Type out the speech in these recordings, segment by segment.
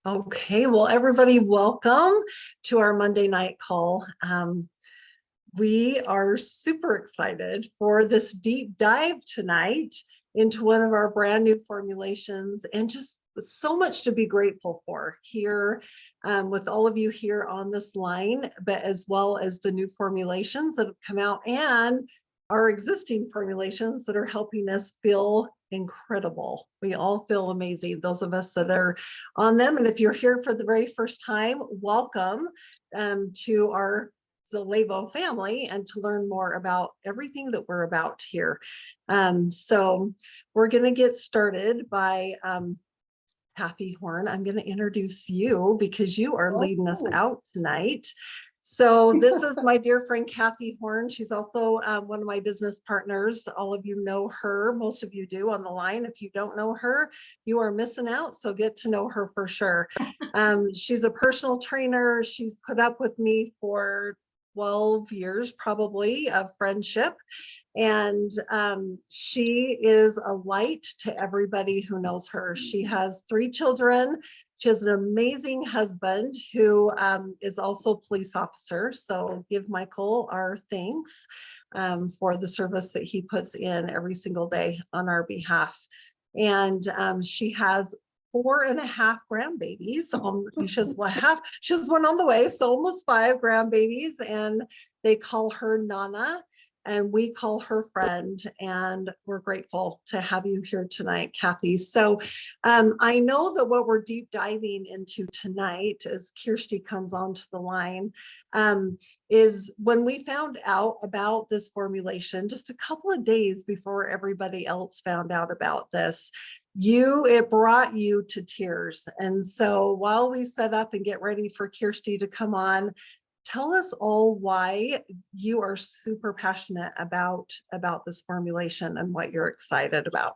Okay, well, everybody, welcome to our Monday night call. We are super excited for this deep dive tonight into one of our brand new formulations and just so much to be grateful for here with all of you here on this line, but as well as the new formulations that have come out and our existing formulations that are helping us feel incredible. We all feel amazing, those of us that are on them. And if you're here for the very first time, welcome to our Zallevo family and to learn more about everything that we're about here. So we're going to get started by Kathy Horn. I'm going to introduce you because you are leading us out tonight. So this is my dear friend, Kathy Horn. She's also one of my business partners. All of you know her. Most of you do on the line. If you don't know her, you are missing out. So get to know her for sure. She's a personal trainer. She's put up with me for 12 years, probably, of friendship. And she is a light to everybody who knows her. She has 3 children. She has an amazing husband who is also a police officer. So give Michael our thanks for the service that he puts in every single day on our behalf. And she has 4.5 grandbabies. She has one on the way, so almost 5 grandbabies, and they call her Nana. And we call her friend, and we're grateful to have you here tonight, Kathy. So I know that what we're deep diving into tonight, as Kjersti comes onto the line, is when we found out about this formulation just a couple of days before everybody else found out about this. It brought you to tears. And so while we set up and get ready for Kjersti to come on, tell us all why you are super passionate about this formulation and what you're excited about.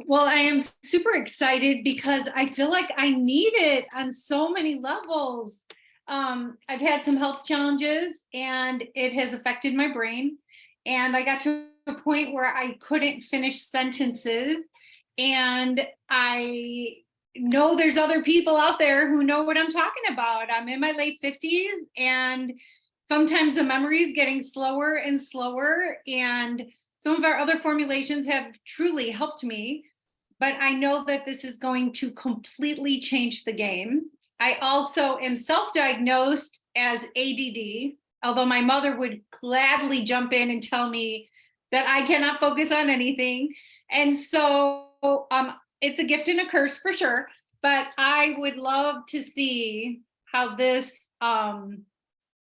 Well, I am super excited because I feel like I need it on so many levels. I've had some health challenges and it has affected my brain. And I got to a point where I couldn't finish sentences. And I know there's other people out there who know what I'm talking about. I'm in my late 50s and sometimes the memory is getting slower and slower. And some of our other formulations have truly helped me, but I know that this is going to completely change the game. I also am self-diagnosed as ADD, although my mother would gladly jump in and tell me that I cannot focus on anything. And so it's a gift and a curse for sure, but I would love to see how this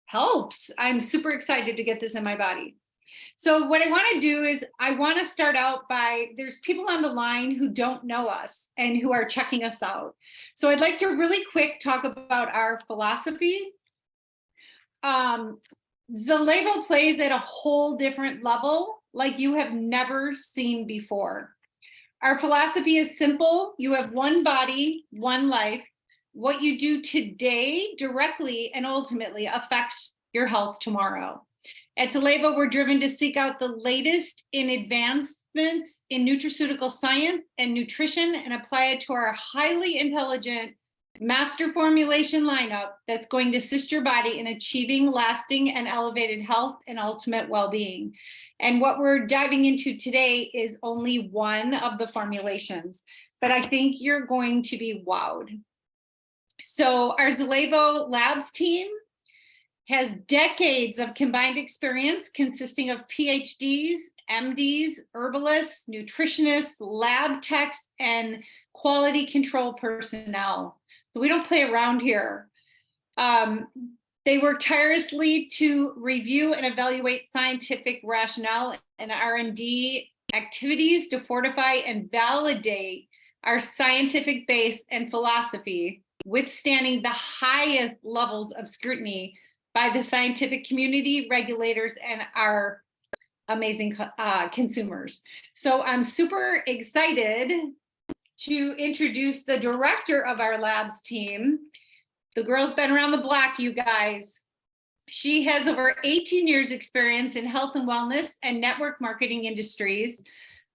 helps. I'm super excited to get this in my body. So what I want to do is I want to start out by, there's people on the line who don't know us and who are checking us out. So I'd like to really quick talk about our philosophy. Zallevo plays at a whole different level, like you have never seen before. Our philosophy is simple. You have one body, one life. What you do today directly and ultimately affects your health tomorrow. At Zallevo, we're driven to seek out the latest in advancements in nutraceutical science and nutrition and apply it to our highly intelligent master formulation lineup that's going to assist your body in achieving lasting and elevated health and ultimate well-being. And what we're diving into today is only one of the formulations, but I think you're going to be wowed. So our Zallevo Labs team has decades of combined experience consisting of PhDs, MDs, herbalists, nutritionists, lab techs, and quality control personnel. So we don't play around here. They work tirelessly to review and evaluate scientific rationale and R&D activities to fortify and validate our scientific base and philosophy, withstanding the highest levels of scrutiny by the scientific community, regulators, and our amazing consumers. So I'm super excited to introduce the director of our labs team. The girl's been around the block, you guys. She has over 18 years experience in health and wellness and network marketing industries,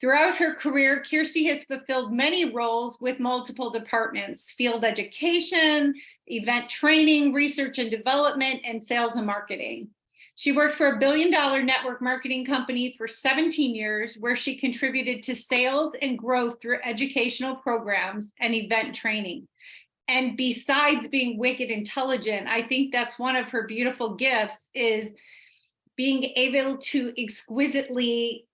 Throughout her career, Kjersti has fulfilled many roles with multiple departments: field education, event training, research and development, and sales and marketing. She worked for a billion-dollar network marketing company for 17 years, where she contributed to sales and growth through educational programs and event training. And besides being wicked intelligent, I think that's one of her beautiful gifts, is being able to exquisitely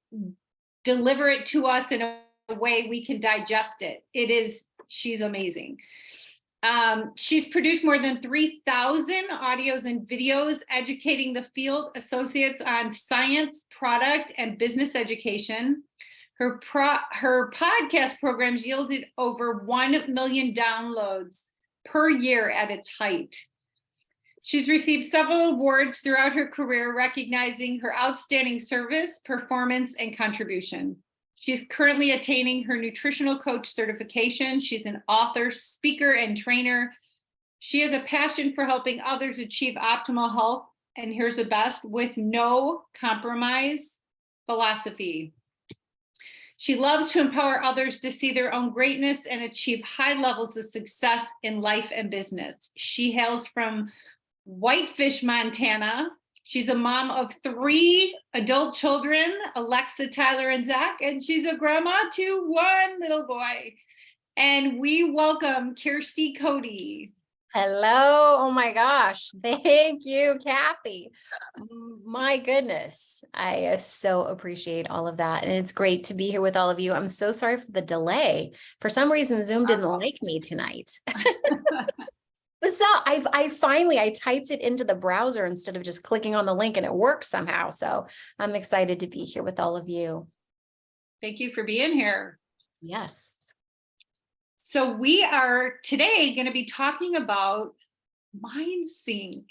deliver it to us in a way we can digest it. She's amazing. She's produced more than 3,000 audios and videos educating the field associates on science, product, and business education. Her podcast programs yielded over 1 million downloads per year at its height. She's received several awards throughout her career, recognizing her outstanding service, performance, and contribution. She's currently attaining her nutritional coach certification. She's an author, speaker, and trainer. She has a passion for helping others achieve optimal health, and here's the best, with no compromise philosophy. She loves to empower others to see their own greatness and achieve high levels of success in life and business. She hails from Whitefish, Montana. She's a mom of 3 adult children, Alexa, Tyler, and Zach, and she's a grandma to 1 little boy. And we welcome Kjersti Cote. Hello. Oh my gosh. Thank you, Kathy. My goodness. I so appreciate all of that. And it's great to be here with all of you. I'm so sorry for the delay. For some reason, Zoom didn't like me tonight. But so I typed it into the browser instead of just clicking on the link, and it worked somehow. So I'm excited to be here with all of you. Thank you for being here. Yes. So we are today going to be talking about Mind Sync.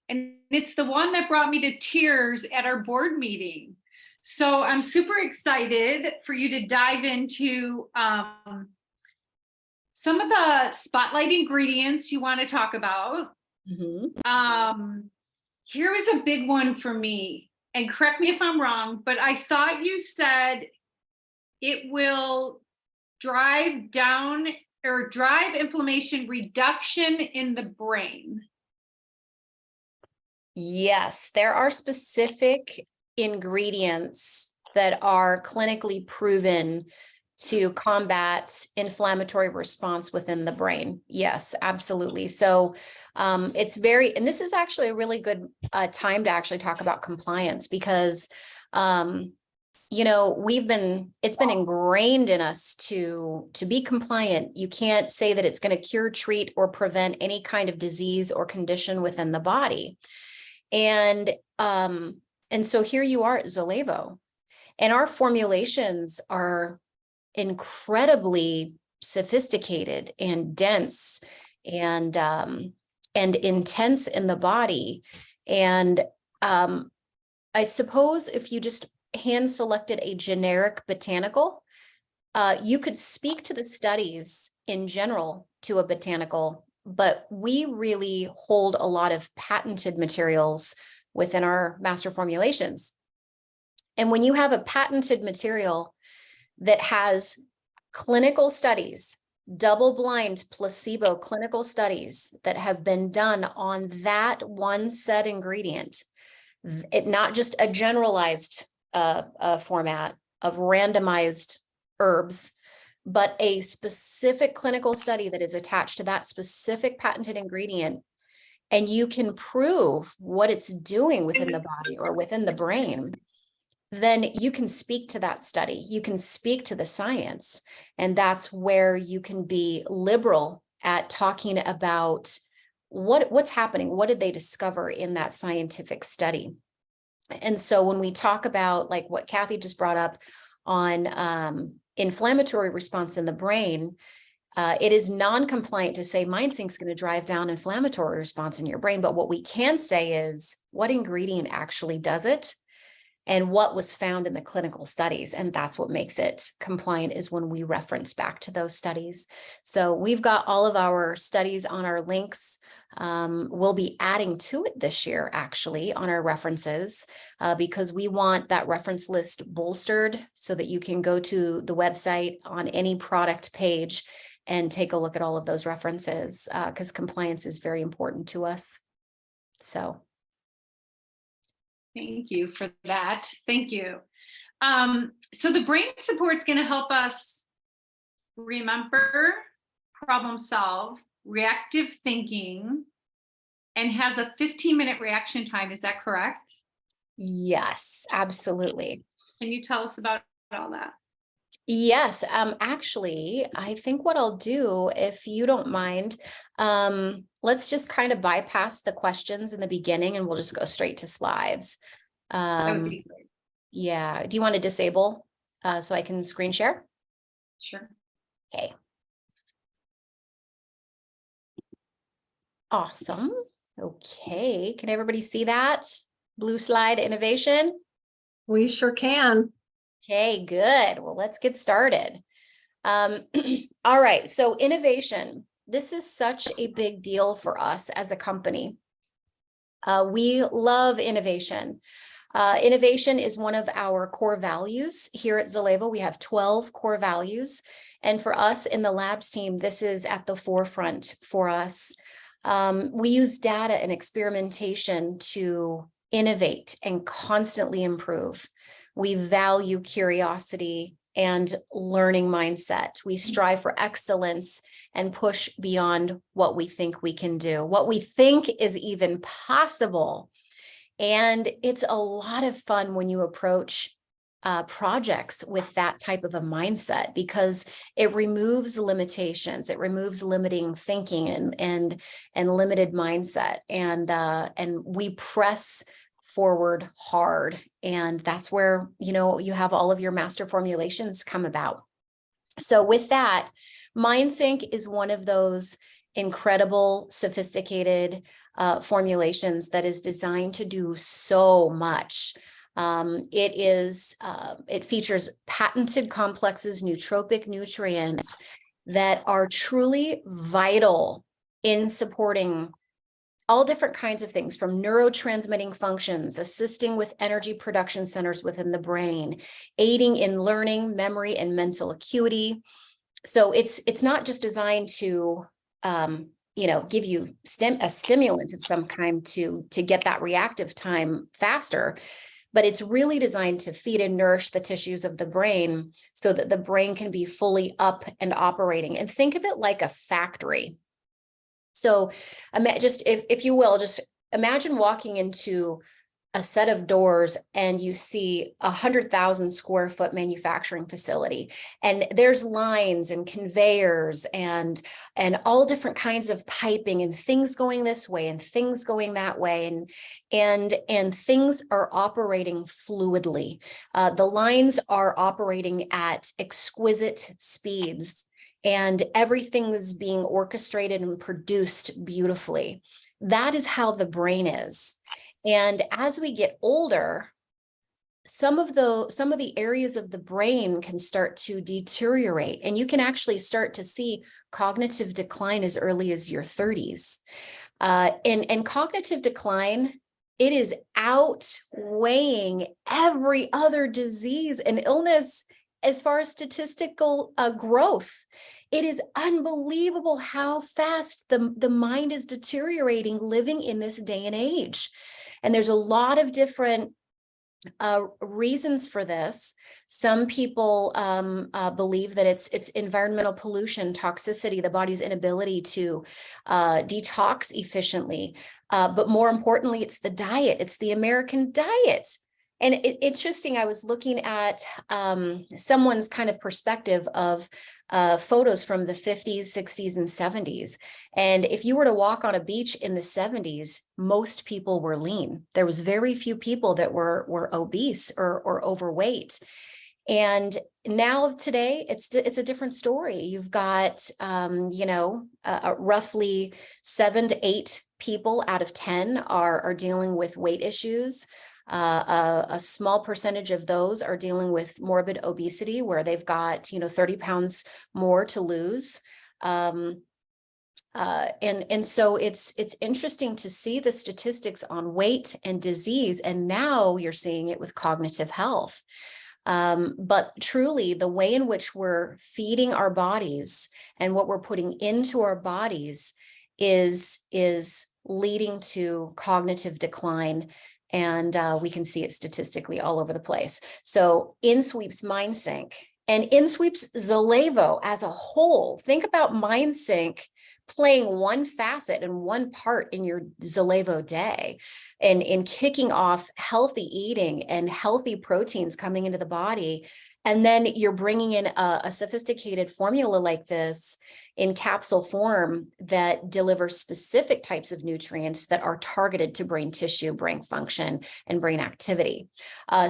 And it's the one that brought me to tears at our board meeting. So I'm super excited for you to dive into some of the spotlight ingredients you want to talk about. Here is a big one for me, and correct me if I'm wrong, but I thought you said it will drive down or drive inflammation reduction in the brain. Yes, there are specific ingredients that are clinically proven to combat inflammatory response within the brain. Yes, absolutely. So it's very, and this is actually a really good time to actually talk about compliance, because it's been ingrained in us to be compliant. You can't say that it's going to cure, treat, or prevent any kind of disease or condition within the body. And so here you are at Zallevo, and our formulations are incredibly sophisticated and dense and intense in the body. And I suppose if you just hand selected a generic botanical, you could speak to the studies in general to a botanical, but we really hold a lot of patented materials within our master formulations. And when you have a patented material that has clinical studies, double-blind placebo clinical studies that have been done on that one set ingredient, it not just a generalized format of randomized herbs, but a specific clinical study that is attached to that specific patented ingredient, and you can prove what it's doing within the body or within the brain, then you can speak to that study. You can speak to the science. And that's where you can be liberal at talking about what's happening. What did they discover in that scientific study? And so when we talk about like what Kathy just brought up on inflammatory response in the brain, it is non-compliant to say MindSync is going to drive down inflammatory response in your brain. But what we can say is what ingredient actually does it and what was found in the clinical studies. And that's what makes it compliant, is when we reference back to those studies. So we've got all of our studies on our links. We'll be adding to it this year, actually, on our references, because we want that reference list bolstered so that you can go to the website on any product page and take a look at all of those references, because compliance is very important to us. So. Thank you for that. Thank you. So the brain support is going to help us remember, problem solve, reactive thinking, and has a 15-minute reaction time. Is that correct? Yes, absolutely. Can you tell us about all that? Yes, actually, I think what I'll do, if you don't mind, let's just kind of bypass the questions in the beginning and we'll just go straight to slides. That would be great. Yeah, do you want to disable so I can screen share? Sure. Okay. Awesome. Okay, can everybody see that? Blue slide innovation? We sure can. Okay, good. Well, let's get started. All right, so innovation. This is such a big deal for us as a company. We love innovation. Innovation is one of our core values here at Zallevo. We have 12 core values. And for us in the labs team, this is at the forefront for us. We use data and experimentation to innovate and constantly improve. We value curiosity and learning mindset. We strive for excellence and push beyond what we think we can do, what we think is even possible. And it's a lot of fun when you approach projects with that type of a mindset, because it removes limitations, it removes limiting thinking and limited mindset, and we press forward hard, and that's where you have all of your master formulations come about. So with that, MindSync is one of those incredible, sophisticated formulations that is designed to do so much. It features patented complexes, nootropic nutrients that are truly vital in supporting all different kinds of things, from neurotransmitting functions, assisting with energy production centers within the brain, aiding in learning, memory, and mental acuity. So it's not just designed to give you a stimulant of some kind to get that reactive time faster, but it's really designed to feed and nourish the tissues of the brain so that the brain can be fully up and operating. And think of it like a factory. So just if you will, just imagine walking into a set of doors and you see 100,000 square foot manufacturing facility, and there's lines and conveyors and all different kinds of piping and things going this way and things going that way, and things are operating fluidly. The lines are operating at exquisite speeds, and everything is being orchestrated and produced beautifully. That is how the brain is. And as we get older, some of the areas of the brain can start to deteriorate, and you can actually start to see cognitive decline as early as your 30s. And cognitive decline, it is outweighing every other disease and illness as far as statistical growth. It is unbelievable how fast the mind is deteriorating living in this day and age. And there's a lot of different reasons for this. Some people believe that it's environmental pollution, toxicity, the body's inability to detox efficiently. But more importantly, it's the diet. It's the American diet. And interesting, I was looking at someone's kind of perspective of photos from the 50s, 60s, and 70s. And if you were to walk on a beach in the 70s, most people were lean. There was very few people that were obese or overweight. And now today, it's a different story. You've got, roughly 7 to 8 people out of 10 are dealing with weight issues. A small percentage of those are dealing with morbid obesity, where they've got 30 pounds more to lose. And so it's interesting to see the statistics on weight and disease, and now you're seeing it with cognitive health. But truly, the way in which we're feeding our bodies and what we're putting into our bodies is leading to cognitive decline. And we can see it statistically all over the place. So InSweep's MindSync and InSweep's Zallevo as a whole, think about MindSync playing one facet and one part in your Zallevo day, and in kicking off healthy eating and healthy proteins coming into the body. And then you're bringing in a sophisticated formula like this in capsule form that delivers specific types of nutrients that are targeted to brain tissue, brain function, and brain activity.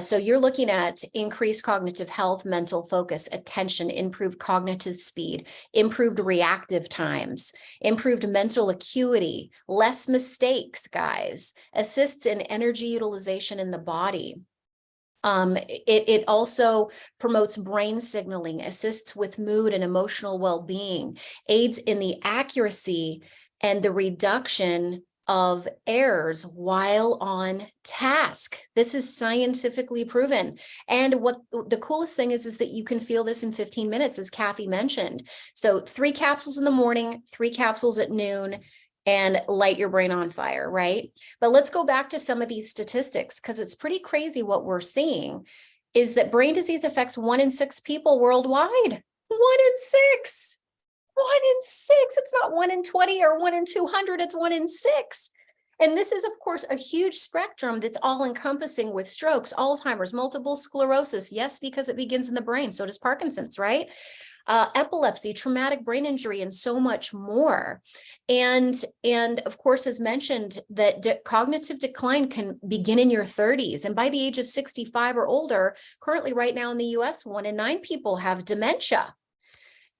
So you're looking at increased cognitive health, mental focus, attention, improved cognitive speed, improved reactive times, improved mental acuity, less mistakes, guys, assists in energy utilization in the body. It also promotes brain signaling, assists with mood and emotional well-being, aids in the accuracy and the reduction of errors while on task. This is scientifically proven. And what the coolest thing is that you can feel this in 15 minutes, as Kathy mentioned. So 3 capsules in the morning, 3 capsules at noon, and light your brain on fire, right? But let's go back to some of these statistics, because it's pretty crazy what we're seeing is that brain disease affects 1 in 6 people worldwide. 1 in 6. 1 in 6. It's not 1 in 20 or 1 in 200. It's 1 in 6. And this is, of course, a huge spectrum that's all encompassing with strokes, Alzheimer's, multiple sclerosis. Yes, because it begins in the brain. So does Parkinson's, right? Epilepsy, traumatic brain injury, and so much more. And of course, as mentioned, that cognitive decline can begin in your 30s. And by the age of 65 or older, currently right now in the US, 1 in 9 people have dementia.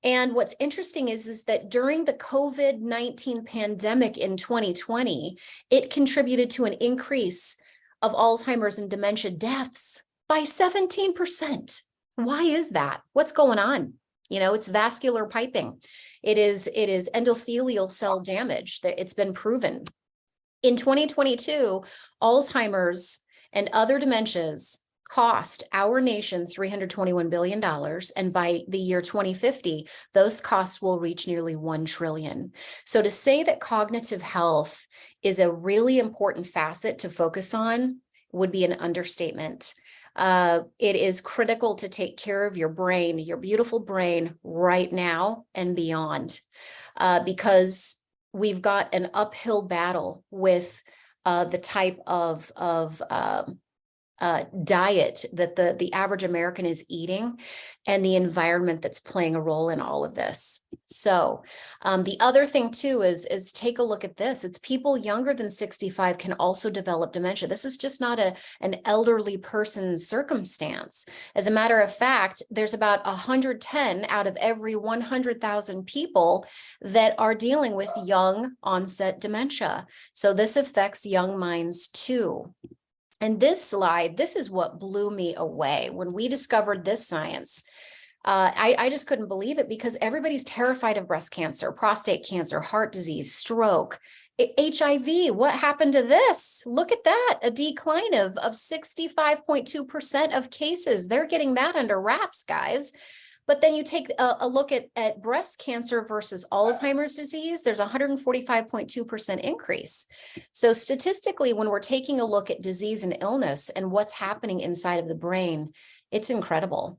And what's interesting is that during the COVID-19 pandemic in 2020, it contributed to an increase of Alzheimer's and dementia deaths by 17%. Why is that? What's going on? You know, it's vascular piping. It is endothelial cell damage. That it's been proven. In 2022, Alzheimer's and other dementias cost our nation $321 billion. And by the year 2050, those costs will reach nearly $1 trillion. So to say that cognitive health is a really important facet to focus on would be an understatement. It is critical to take care of your brain, your beautiful brain right now and beyond, because we've got an uphill battle with the type of diet that the average American is eating and the environment that's playing a role in all of this. So the other thing too is take a look at this. It's people younger than 65 can also develop dementia. This is just not an elderly person's circumstance. As a matter of fact, there's about 110 out of every 100,000 people that are dealing with young onset dementia. So this affects young minds too. And this slide, this is what blew me away when we discovered this science. I just couldn't believe it, because everybody's terrified of breast cancer, prostate cancer, heart disease, stroke, HIV. What happened to this? Look at that, a decline of 65.2% of cases. They're getting that under wraps, guys. But then you take a look at breast cancer versus Alzheimer's disease, there's a 145.2% increase. So statistically, when we're taking a look at disease and illness and what's happening inside of the brain, it's incredible.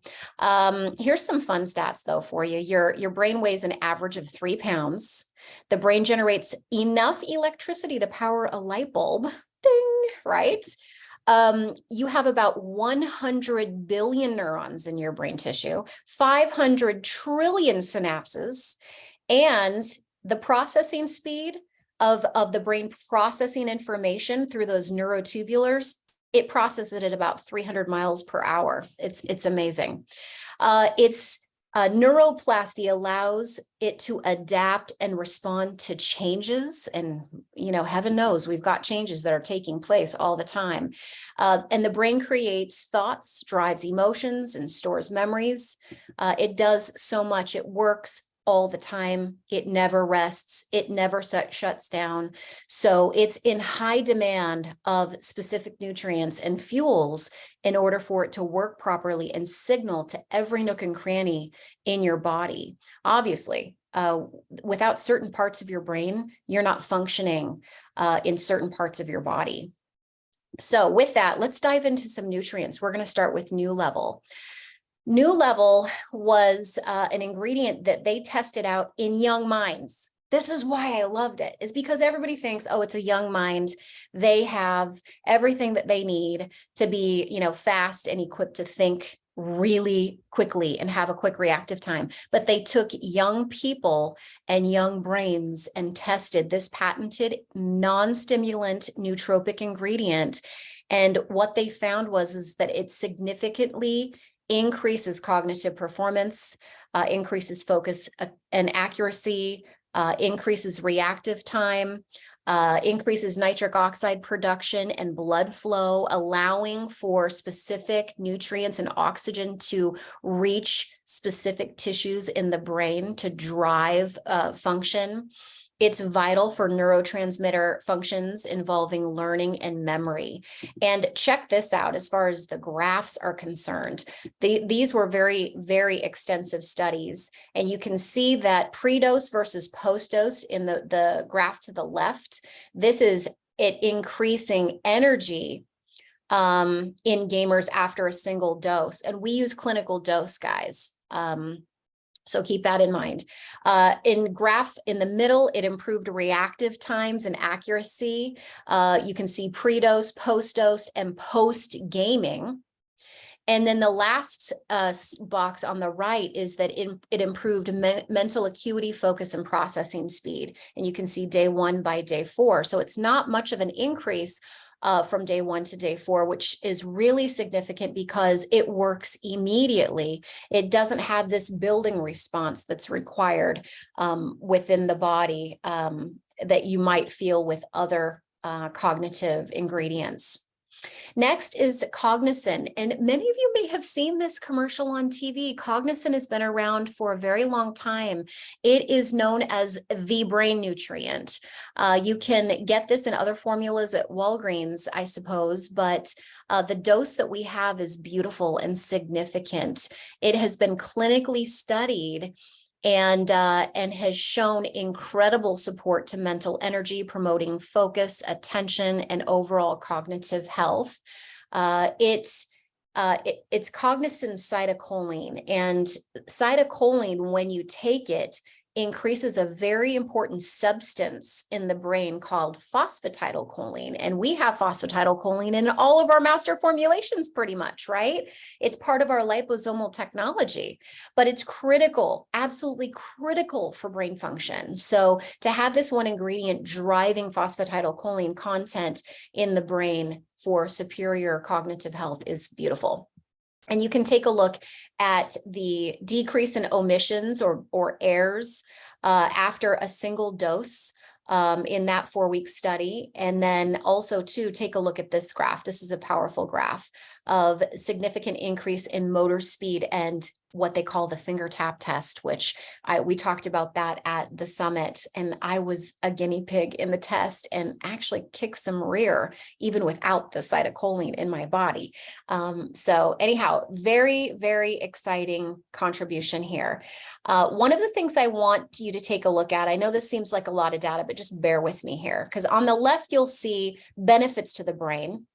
Here's some fun stats though for you. Your brain weighs an average of 3 pounds. The brain generates enough electricity to power a light bulb. Ding, right? You have about 100 billion neurons in your brain tissue, 500 trillion synapses, and the processing speed of the brain processing information through those neurotubulars, it processes it at about 300 miles per hour. It's amazing. Neuroplasty allows it to adapt and respond to changes. And, you know, heaven knows we've got changes that are taking place all the time. And the brain creates thoughts, drives emotions, and stores memories. It does so much. It works all the time. It never rests. It never shuts down. So it's in high demand of specific nutrients and fuels in order for it to work properly and signal to every nook and cranny in your body. Obviously, without certain parts of your brain, you're not functioning in certain parts of your body. So with that, let's dive into some nutrients. We're going to start with New Level. New Level was an ingredient that they tested out in young minds. This is why I loved it, is because everybody thinks, oh, it's a young mind. They have everything that they need to be, you know, fast and equipped to think really quickly and have a quick reactive time. But they took young people and young brains and tested this patented non-stimulant nootropic ingredient. And what they found is that it significantly increases cognitive performance, increases focus and accuracy, increases reactive time, increases nitric oxide production and blood flow, allowing for specific nutrients and oxygen to reach specific tissues in the brain to drive function. It's vital for neurotransmitter functions involving learning and memory. And check this out, as far as the graphs are concerned. These were very, very extensive studies. And you can see that pre-dose versus post-dose in the graph to the left. This is it increasing energy in gamers after a single dose. And we use clinical dose, guys. So keep that in mind. In graph in the middle, it improved reactive times and accuracy. You can see pre-dose, post-dose, and post-gaming. And then the last box on the right is that it improved mental acuity, focus, and processing speed. And you can see day 1 by day 4. So it's not much of an increase from day 1 to day 4, which is really significant because it works immediately. It doesn't have this building response that's required within the body that you might feel with other cognitive ingredients. Next is Cognizin, and many of you may have seen this commercial on TV. Cognizin has been around for a very long time. It is known as the brain nutrient. You can get this in other formulas at Walgreens, I suppose, but the dose that we have is beautiful and significant. It has been clinically studied and has shown incredible support to mental energy, promoting focus, attention, and overall cognitive health. It's Cognizin cytidecholene, and cytidecholene, when you take it, increases a very important substance in the brain called phosphatidylcholine. And we have phosphatidylcholine in all of our master formulations pretty much, right? It's part of our liposomal technology, but it's critical, absolutely critical for brain function. So to have this one ingredient driving phosphatidylcholine content in the brain for superior cognitive health is beautiful. And you can take a look at the decrease in omissions or errors after a single dose in that 4-week study. And then also to take a look at this graph. This is a powerful graph of significant increase in motor speed and what they call the finger tap test, which we talked about that at the summit. And I was a guinea pig in the test and actually kicked some rear, even without the cytidecholene in my body. So anyhow, very, very exciting contribution here. One of the things I want you to take a look at, I know this seems like a lot of data, but just bear with me here, because on the left, you'll see benefits to the brain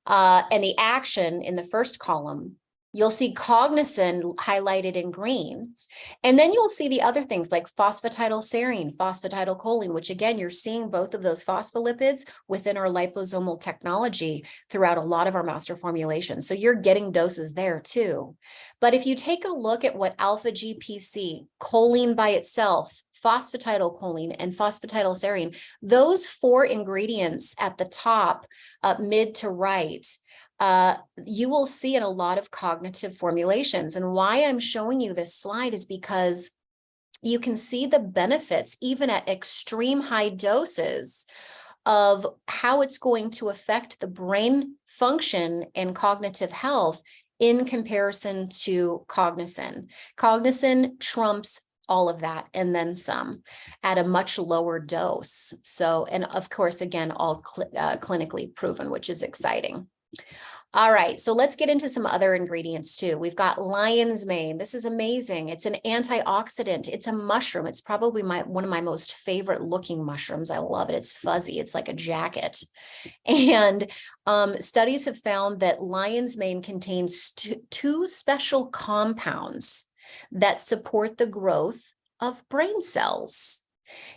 and the action in the first column. You'll see Cognizin highlighted in green. And then you'll see the other things like phosphatidylserine, phosphatidylcholine, which again, you're seeing both of those phospholipids within our liposomal technology throughout a lot of our master formulations. So you're getting doses there too. But if you take a look at what alpha GPC, choline by itself, phosphatidylcholine, and phosphatidylserine, those 4 ingredients at the top, mid to right, you will see in a lot of cognitive formulations. And why I'm showing you this slide is because you can see the benefits, even at extreme high doses, of how it's going to affect the brain function and cognitive health in comparison to Cognizin. Cognizin trumps all of that and then some at a much lower dose. So, and of course, again, all clinically proven, which is exciting. All right, so let's get into some other ingredients too. We've got lion's mane. This is amazing. It's an antioxidant. It's a mushroom. It's probably one of my most favorite looking mushrooms. I love it. It's fuzzy. It's like a jacket. And studies have found that lion's mane contains two special compounds that support the growth of brain cells.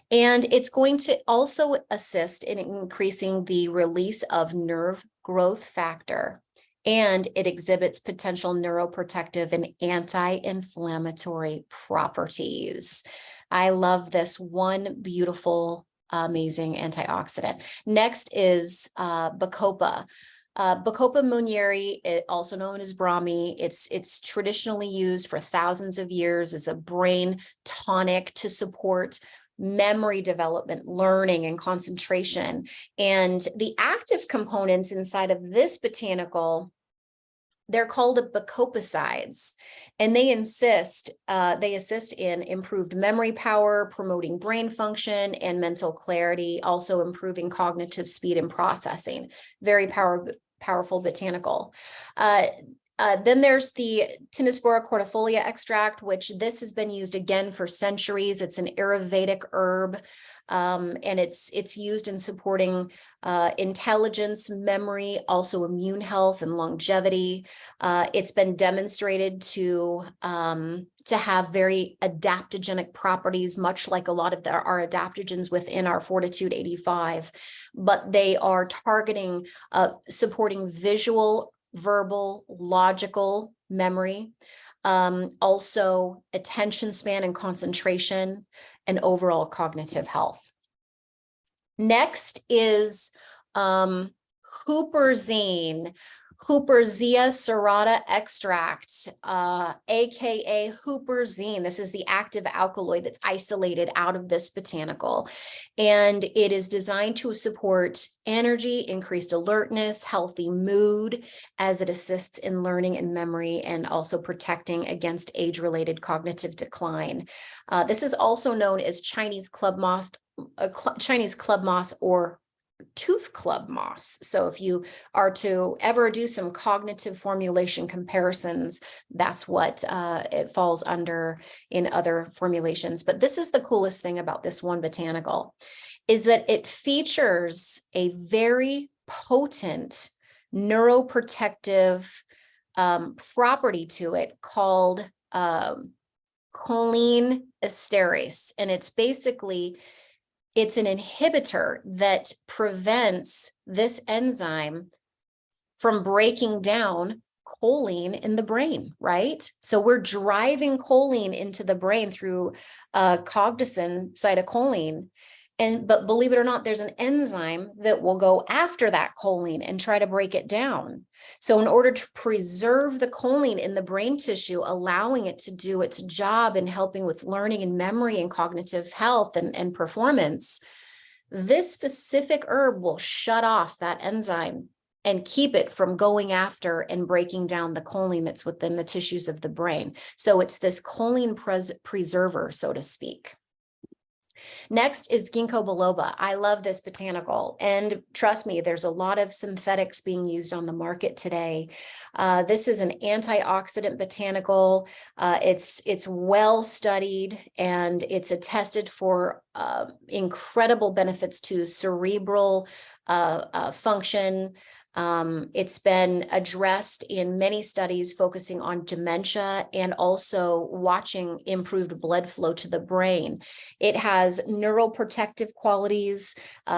And it's going to also assist in increasing the release of nerve growth factor. And it exhibits potential neuroprotective and anti-inflammatory properties. I love this one beautiful, amazing antioxidant. Next is Bacopa. Bacopa monnieri, also known as Brahmi, it's traditionally used for thousands of years as a brain tonic to support memory development, learning, and concentration. And the active components inside of this botanical, they're called bacopicides, and they assist in improved memory power, promoting brain function and mental clarity, also improving cognitive speed and processing. Very powerful botanical. Then there's the Tinnispora cordifolia extract, which this has been used again for centuries. It's an Ayurvedic herb, and it's used in supporting intelligence, memory, also immune health and longevity. It's been demonstrated to have very adaptogenic properties, much like a lot of our adaptogens within our Fortitude 85, but they are targeting, supporting visual, verbal, logical memory, also attention span and concentration, and overall cognitive health. Next is huperzine, Huperzia serrata extract, aka huperzine. This is the active alkaloid that's isolated out of this botanical, and it is designed to support energy, increased alertness, healthy mood, as it assists in learning and memory, and also protecting against age-related cognitive decline. This is also known as Chinese club moss, or tooth club moss. So if you are to ever do some cognitive formulation comparisons, that's what it falls under in other formulations. But this is the coolest thing about this one botanical, is that it features a very potent neuroprotective property to it called choline esterase. And it's basically, it's an inhibitor that prevents this enzyme from breaking down choline in the brain, right? So we're driving choline into the brain through cogdicin cytocholline. But believe it or not, there's an enzyme that will go after that choline and try to break it down. So in order to preserve the choline in the brain tissue, allowing it to do its job in helping with learning and memory and cognitive health and performance, this specific herb will shut off that enzyme and keep it from going after and breaking down the choline that's within the tissues of the brain. So it's this choline preserver, so to speak. Next is ginkgo biloba. I love this botanical, and trust me, there's a lot of synthetics being used on the market today. This is an antioxidant botanical. It's well studied, and it's attested for incredible benefits to cerebral function. It's been addressed in many studies focusing on dementia and also watching improved blood flow to the brain. It has neuroprotective qualities,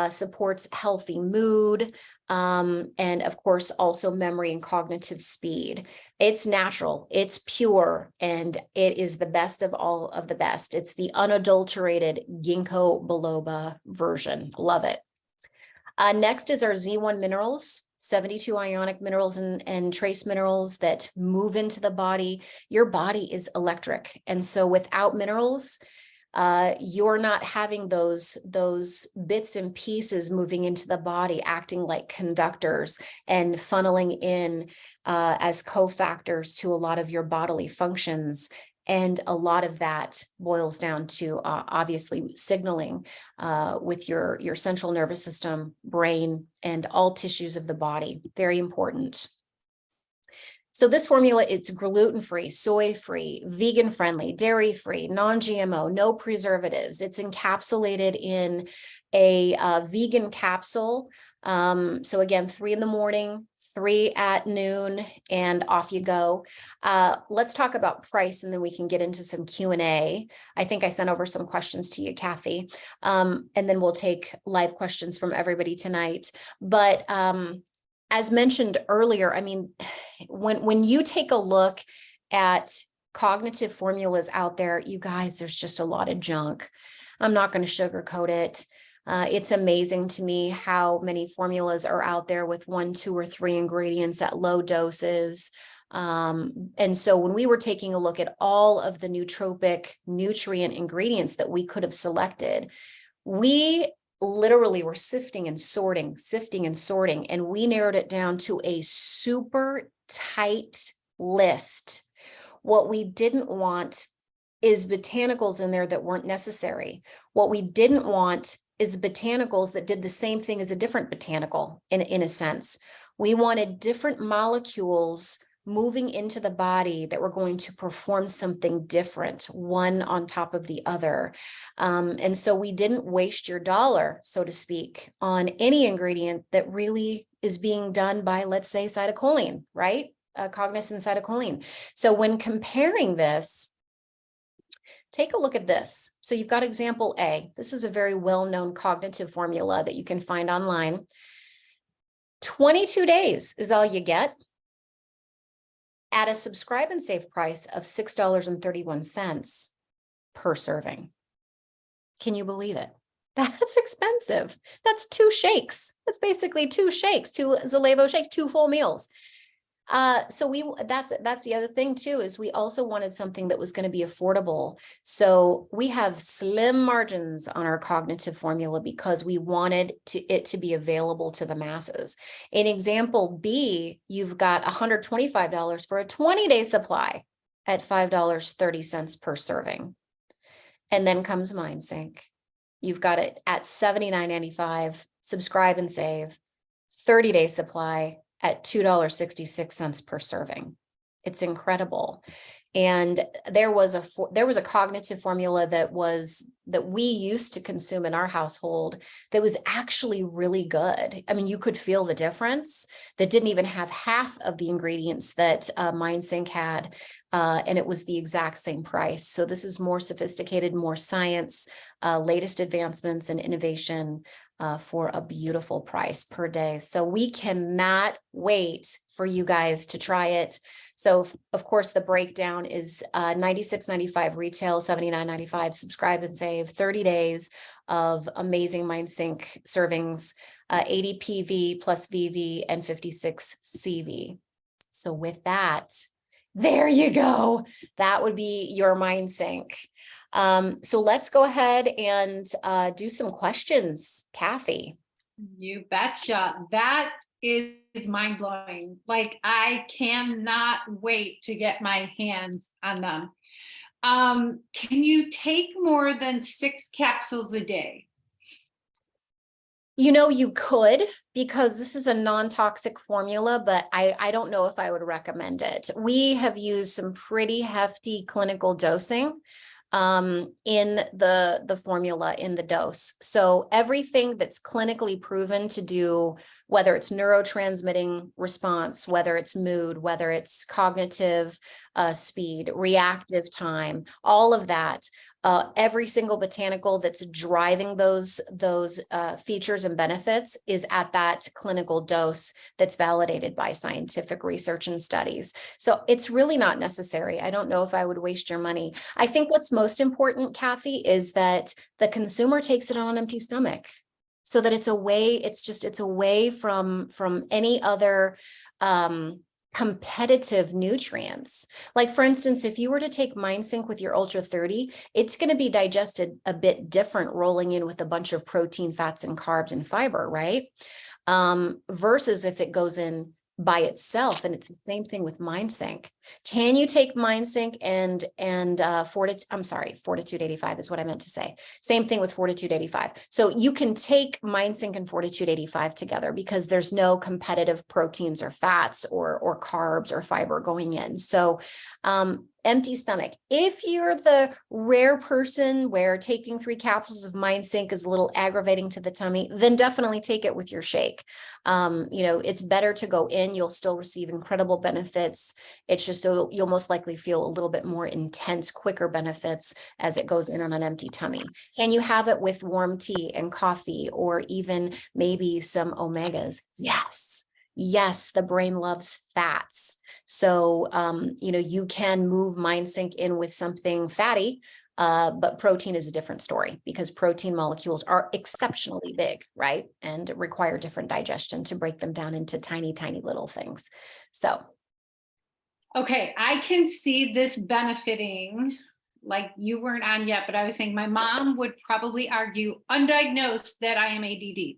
supports healthy mood, and of course also memory and cognitive speed. It's natural, it's pure, and it is the best of all of the best. It's the unadulterated ginkgo biloba version. Love it. Next is our Z1 minerals. 72 ionic minerals and trace minerals that move into the body. Your body is electric. And so without minerals, you're not having those bits and pieces moving into the body, acting like conductors and funneling in as cofactors to a lot of your bodily functions. And a lot of that boils down to obviously signaling with your central nervous system, brain, and all tissues of the body. Very important. So this formula, it's gluten-free, soy-free, vegan-friendly, dairy-free, non-GMO, no preservatives. It's encapsulated in a vegan capsule. So again, 3 in the morning, 3 at noon, and off you go. Let's talk about price, and then we can get into some Q&A. I think I sent over some questions to you, Kathy. And then we'll take live questions from everybody tonight. But as mentioned earlier, I mean, when you take a look at cognitive formulas out there, you guys, there's just a lot of junk. I'm not going to sugarcoat it. It's amazing to me how many formulas are out there with 1, 2, or 3 ingredients at low doses. And so when we were taking a look at all of the nootropic nutrient ingredients that we could have selected, we literally were sifting and sorting, and we narrowed it down to a super tight list. What we didn't want is botanicals in there that weren't necessary. What we didn't want is the botanicals that did the same thing as a different botanical in a sense. We wanted different molecules moving into the body that were going to perform something different, one on top of the other. And so we didn't waste your dollar, so to speak, on any ingredient that really is being done by, let's say, cytocholline, right? Cognizant cytocholline. So when comparing this, take a look at this. So you've got example A. This is a very well-known cognitive formula that you can find online. 22 days is all you get at a subscribe and save price of $6.31 per serving. Can you believe it? That's expensive. That's 2 shakes. That's basically 2 shakes, 2 Zallevo shakes, 2 full meals. So that's the other thing too, is we also wanted something that was going to be affordable. So we have slim margins on our cognitive formula because we wanted it to be available to the masses. In example B, you've got $125 for a 20-day supply at $5.30 per serving. And then comes MindSync. You've got it at $79.95, subscribe and save, 30-day supply at $2.66 per serving. It's incredible. And there was a cognitive formula that we used to consume in our household that was actually really good. I mean, you could feel the difference, that didn't even have half of the ingredients that MindSync had. And it was the exact same price. So this is more sophisticated, more science, latest advancements and innovation for a beautiful price per day. So we cannot wait for you guys to try it. So of course, the breakdown is $96.95 retail, $79.95 subscribe and save, 30 days of amazing MindSync servings, 80 PV plus VV and 56 CV. So with that, there you go. That would be your MindSync. So let's go ahead and do some questions. Kathy. You betcha. That is mind blowing. Like, I cannot wait to get my hands on them. Can you take more than 6 capsules a day? You know, you could, because this is a non-toxic formula, but I don't know if I would recommend it. We have used some pretty hefty clinical dosing in the formula, in the dose. So everything that's clinically proven to do, whether it's neurotransmitting response, whether it's mood, whether it's cognitive speed, reactive time, all of that, every single botanical that's driving those features and benefits is at that clinical dose that's validated by scientific research and studies. So it's really not necessary. I don't know if I would waste your money. I think what's most important, Kathy, is that the consumer takes it on an empty stomach, so that it's away from any other competitive nutrients. Like, for instance, if you were to take MindSync with your Ultra 30, it's going to be digested a bit different, rolling in with a bunch of protein, fats, and carbs and fiber, right? Versus if it goes in by itself. And it's the same thing with MindSync. Can you take MindSync and Fortitude 85 is what I meant to say. Same thing with Fortitude 85. So you can take MindSync and Fortitude 85 together because there's no competitive proteins or fats or carbs or fiber going in. So empty stomach. If you're the rare person where taking 3 capsules of MindSync is a little aggravating to the tummy, then definitely take it with your shake. It's better to go in. You'll still receive incredible benefits. It's just so you'll most likely feel a little bit more intense, quicker benefits as it goes in on an empty tummy. And you have it with warm tea and coffee, or even maybe some omegas. Yes, the brain loves fats. So, you can move MindSync in with something fatty, but protein is a different story because protein molecules are exceptionally big, right? And require different digestion to break them down into tiny, tiny little things. So. Okay, I can see this benefiting, like you weren't on yet, but I was saying my mom would probably argue undiagnosed that I am ADD.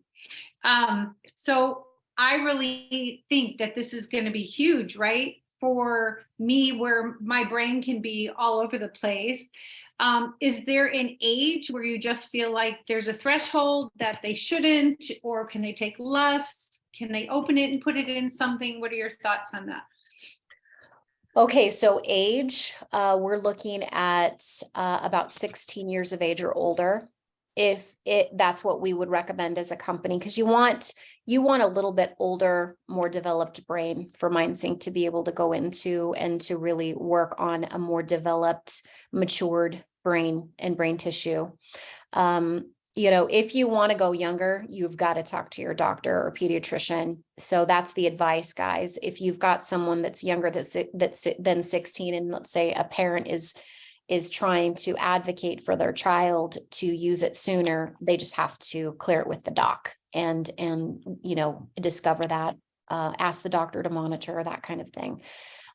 So I really think that this is going to be huge, right? For me, where my brain can be all over the place. Is there an age where you just feel like there's a threshold that they shouldn't, or can they take less? Can they open it and put it in something? What are your thoughts on that? Okay, so age, we're looking at about 16 years of age or older. If that's what we would recommend as a company, because you want a little bit older, more developed brain for MindSync to be able to go into and to really work on a more developed, matured brain and brain tissue. If you want to go younger, you've got to talk to your doctor or pediatrician. So that's the advice, guys. If you've got someone that's younger than 16, and let's say a parent is trying to advocate for their child to use it sooner, they just have to clear it with the doc and discover that, ask the doctor to monitor, that kind of thing.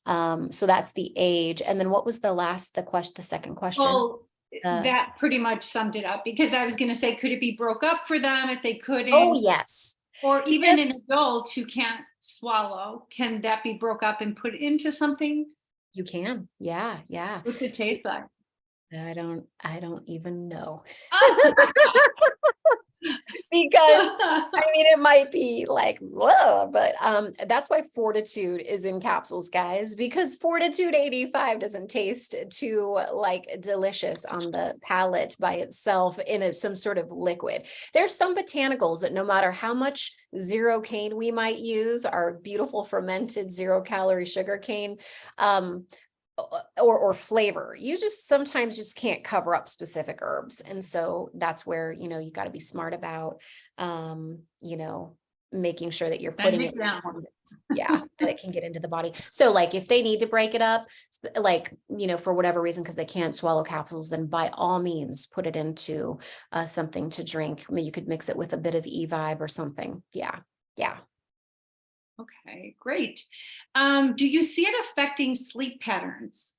So that's the age. And then what was the second question? Well, that pretty much summed it up, because I was going to say, could it be broke up for them if they couldn't? Oh, yes. Or even an adult who can't swallow, can that be broke up and put into something? You can. Yeah. What's it taste like? I don't even know. Because it might be like, whoa, but that's why Fortitude is in capsules, guys, because Fortitude 85 doesn't taste too delicious on the palate by itself in some sort of liquid. There's some botanicals that no matter how much zero cane we might use, our beautiful fermented 0-calorie sugar cane, or flavor, you just sometimes can't cover up specific herbs. And so that's where, you got to be smart about, making sure that you're putting it in form that it can get into the body. So if they need to break it up, for whatever reason, because they can't swallow capsules, then by all means, put it into something to drink. You could mix it with a bit of E-Vibe or something. Yeah. Okay, great. Do you see it affecting sleep patterns?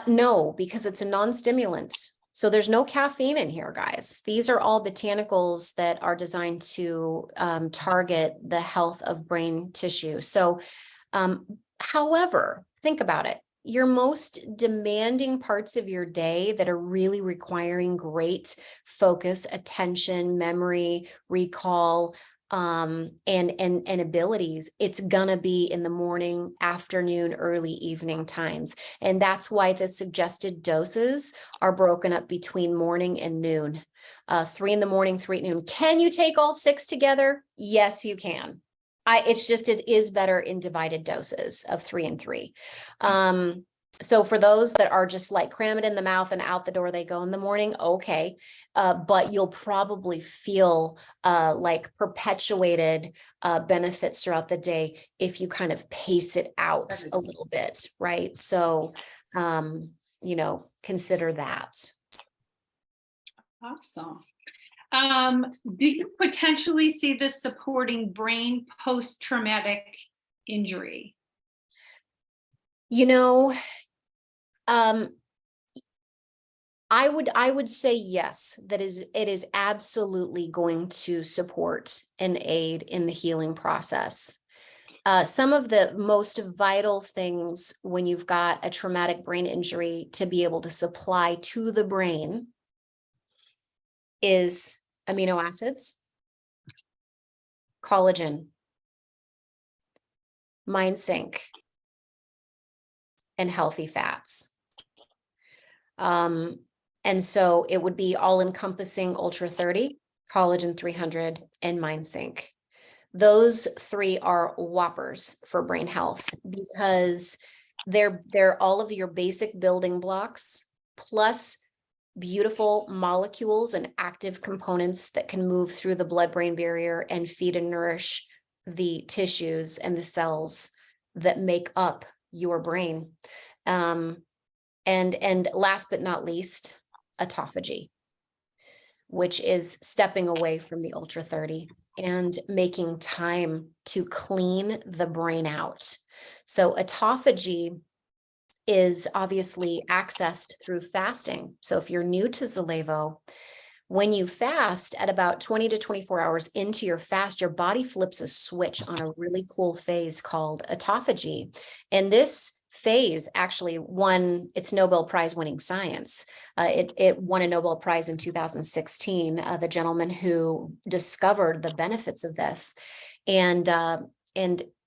No, because it's a non-stimulant. So there's no caffeine in here, guys. These are all botanicals that are designed to target the health of brain tissue. So, however, think about it. Your most demanding parts of your day that are really requiring great focus, attention, memory, recall, and abilities, it's gonna be in the morning, afternoon, early evening times. And that's why the suggested doses are broken up between morning and noon. 3 in the morning, 3 at noon. Can you take all 6 together? Yes, you can. It is better in divided doses of 3 and 3. So for those that are just cram it in the mouth and out the door they go in the morning, okay. But you'll probably feel perpetuated benefits throughout the day if you kind of pace it out a little bit, right? So, consider that. Awesome. Do you potentially see this supporting brain post-traumatic injury? I would say yes, it is absolutely going to support and aid in the healing process. Some of the most vital things when you've got a traumatic brain injury to be able to supply to the brain is amino acids, collagen, mind sync, and healthy fats. And so it would be all encompassing Ultra 30, collagen 300, and mind sync. Those three are whoppers for brain health because they're all of your basic building blocks plus beautiful molecules and active components that can move through the blood-brain barrier and feed and nourish the tissues and the cells that make up your brain. And last but not least, autophagy, which is stepping away from the Ultra 30 and making time to clean the brain out. So autophagy is obviously accessed through fasting. So if you're new to Zallevo, when you fast at about 20 to 24 hours into your fast, your body flips a switch on a really cool phase called autophagy. And this phase actually won its Nobel Prize winning science. It won a Nobel Prize in 2016, the gentleman who discovered the benefits of this. And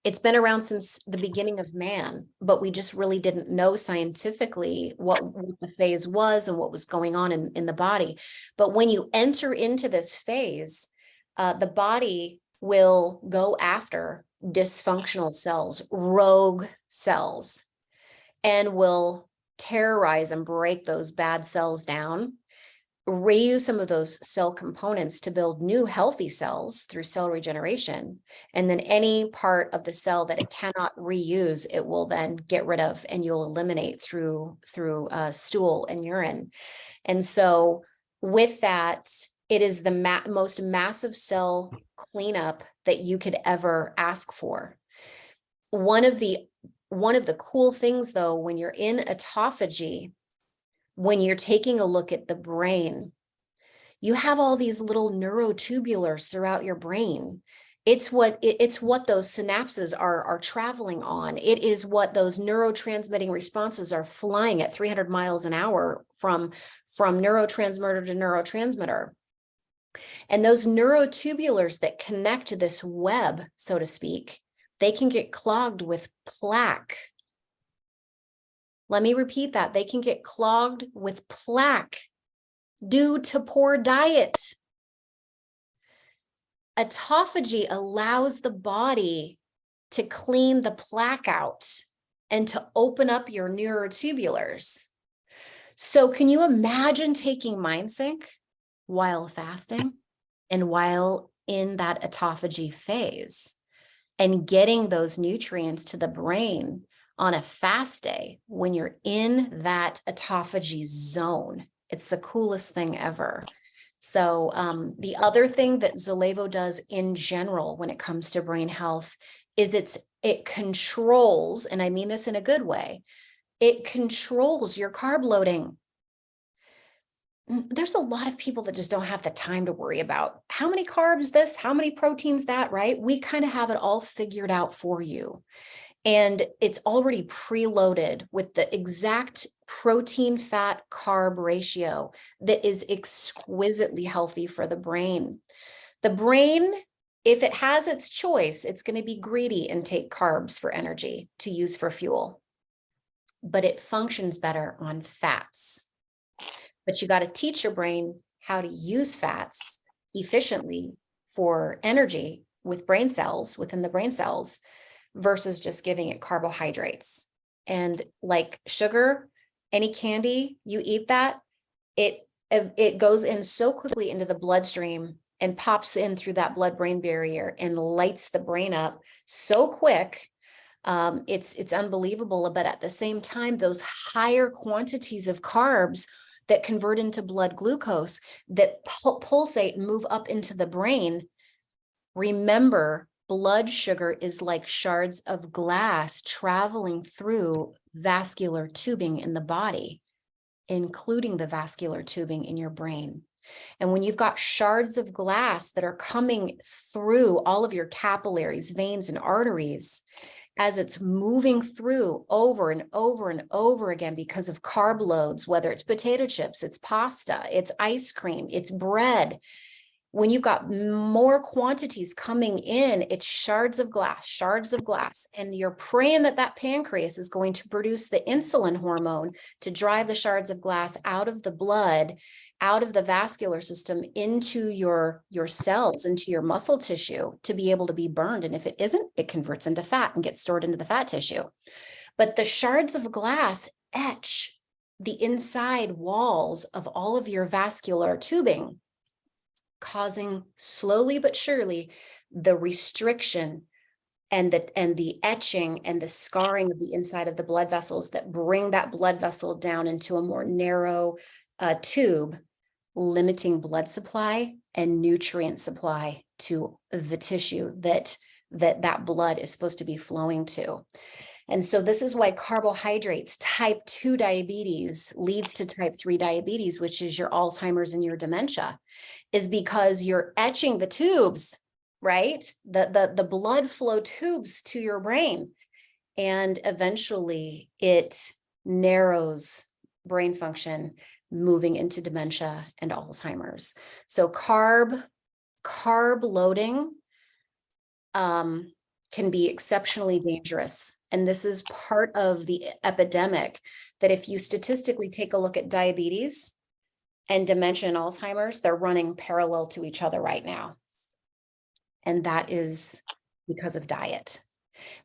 it's been around since the beginning of man, but we just really didn't know scientifically what the phase was and what was going on in the body. But when you enter into this phase, the body will go after dysfunctional cells, rogue cells, and will terrorize and break those bad cells down, reuse some of those cell components to build new healthy cells through cell regeneration. And then any part of the cell that it cannot reuse, it will then get rid of and you'll eliminate through stool and urine. And so with that, it is the most massive cell cleanup that you could ever ask for. One of the cool things though, when you're in autophagy, when you're taking a look at the brain, you have all these little neurotubulars throughout your brain. It's what those synapses are traveling on. It is what those neurotransmitting responses are flying at 300 miles an hour from neurotransmitter to neurotransmitter. And those neurotubulars that connect to this web, so to speak, they can get clogged with plaque. Let me repeat that. They can get clogged with plaque due to poor diet. Autophagy allows the body to clean the plaque out and to open up your neurotubulars. So can you imagine taking MindSync while fasting and while in that autophagy phase and getting those nutrients to the brain on a fast day when you're in that autophagy zone? It's the coolest thing ever. So the other thing that Zallevo does in general when it comes to brain health is it controls, and I mean this in a good way, it controls your carb loading. There's a lot of people that just don't have the time to worry about how many carbs this, how many proteins that, right? We kind of have it all figured out for you. And it's already preloaded with the exact protein, fat, carb ratio that is exquisitely healthy for the brain. The brain, if it has its choice, it's going to be greedy and take carbs for energy to use for fuel. But it functions better on fats. But you got to teach your brain how to use fats efficiently for energy with brain cells, within the brain cells, versus just giving it carbohydrates. And like sugar, any candy, you eat that, it goes in so quickly into the bloodstream and pops in through that blood-brain barrier and lights the brain up so quick. It's unbelievable. But at the same time, those higher quantities of carbs that convert into blood glucose that pulsate and move up into the brain, remember, blood sugar is like shards of glass traveling through vascular tubing in the body, including the vascular tubing in your brain. And when you've got shards of glass that are coming through all of your capillaries, veins, and arteries, as it's moving through over and over and over again because of carb loads, whether it's potato chips, it's pasta, it's ice cream, it's bread. When you've got more quantities coming in, it's shards of glass, and you're praying that that pancreas is going to produce the insulin hormone to drive the shards of glass out of the blood, out of the vascular system into your cells, into your muscle tissue to be able to be burned. And if it isn't, it converts into fat and gets stored into the fat tissue. But the shards of glass etch the inside walls of all of your vascular tubing, causing slowly but surely the restriction and the etching and the scarring of the inside of the blood vessels that bring that blood vessel down into a more narrow tube, limiting blood supply and nutrient supply to the tissue that blood is supposed to be flowing to. And so this is why carbohydrates, type 2 diabetes leads to type 3 diabetes, which is your Alzheimer's and your dementia, is because you're etching the tubes, right? The blood flow tubes to your brain. And eventually it narrows brain function, moving into dementia and Alzheimer's. So carb loading can be exceptionally dangerous. And this is part of the epidemic that if you statistically take a look at diabetes and dementia and Alzheimer's, they're running parallel to each other right now. And that is because of diet.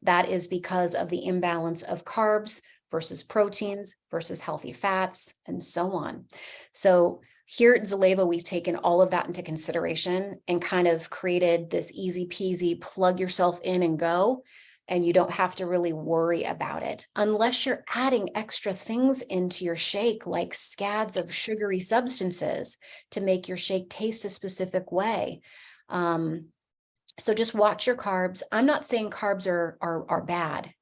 That is because of the imbalance of carbs versus proteins versus healthy fats and so on. So here at Zallevo, we've taken all of that into consideration and kind of created this easy peasy, plug yourself in and go, and you don't have to really worry about it unless you're adding extra things into your shake, like scads of sugary substances to make your shake taste a specific way. So just watch your carbs. I'm not saying carbs are bad.